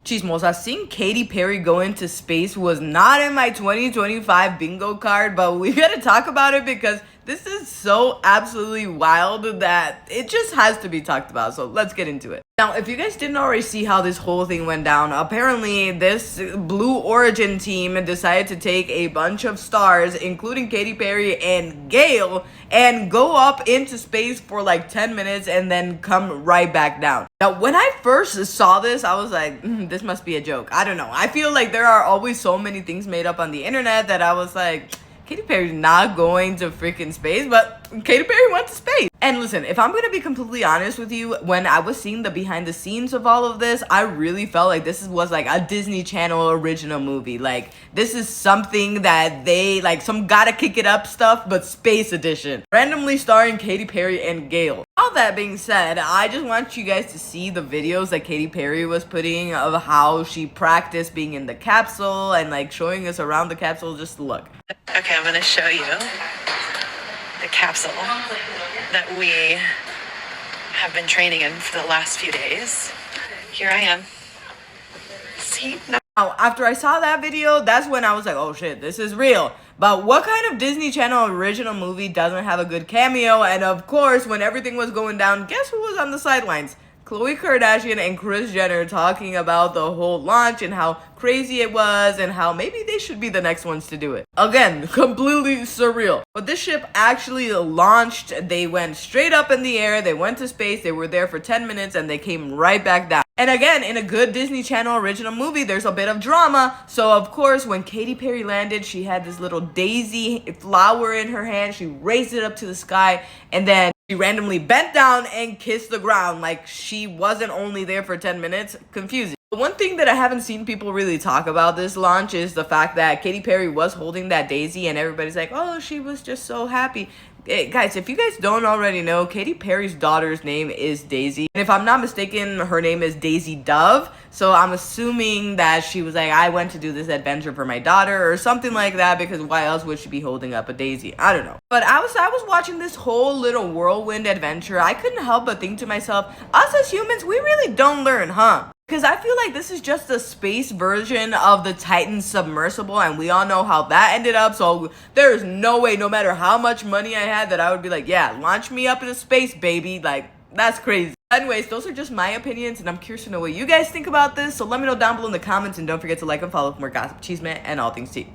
Chismosa, seeing Katy Perry go into space was not in my 2025 bingo card, but we gotta talk about it because this is so absolutely wild that it just has to be talked about. So let's get into it. Now, if you guys didn't already see how this whole thing went down, apparently this Blue Origin team decided to take a bunch of stars, including Katy Perry and Gale, and go up into space for like 10 minutes and then come right back down. Now, when I first saw this, I was like, this must be a joke. I don't know. I feel like there are always so many things made up on the internet that I was like, Katy Perry's not going to freaking space, but Katy Perry went to space. And listen, if I'm gonna be completely honest with you, when I was seeing the behind the scenes of all of this, I really felt like this was like a Disney Channel original movie. Like, this is something that they, like, some gotta kick it up stuff, but space edition. Randomly starring Katy Perry and Gale. All that being said, I just want you guys to see the videos that Katy Perry was putting of how she practiced being in the capsule and like showing us around the capsule. Just look. Okay, I'm gonna show you the capsule that we have been training in for the last few days. Here I am. See? Now, after I saw that video, that's when I was like, oh shit, this is real. But what kind of Disney Channel original movie doesn't have a good cameo? And of course, when everything was going down, guess who was on the sidelines? Khloe Kardashian and Kris Jenner talking about the whole launch and how crazy it was and how maybe they should be the next ones to do it. Again, completely surreal. But this ship actually launched. They went straight up in the air. They went to space. They were there for 10 minutes and they came right back down. And again, in a good Disney Channel original movie, there's a bit of drama. So of course, when Katy Perry landed, she had this little daisy flower in her hand. She raised it up to the sky and then she randomly bent down and kissed the ground like she wasn't only there for 10 minutes. Confusing. One thing that I haven't seen people really talk about this launch is the fact that Katy Perry was holding that daisy and everybody's like, oh, she was just so happy. Hey, guys, if you guys don't already know, Katy Perry's daughter's name is Daisy. And if I'm not mistaken, her name is Daisy Dove. So I'm assuming that she was like, I went to do this adventure for my daughter or something like that, because why else would she be holding up a daisy? I don't know. But I was watching this whole little whirlwind adventure. I couldn't help but think to myself, us as humans, we really don't learn, huh? Because I feel like this is just the space version of the Titan submersible, and we all know how that ended up. So there's no way, no matter how much money I had, that I would be like, yeah, launch me up into space, baby. Like, that's crazy. Anyways, those are just my opinions, and I'm curious to know what you guys think about this. So let me know down below in the comments, and don't forget to like and follow for more gossip, chisme, and all things tea.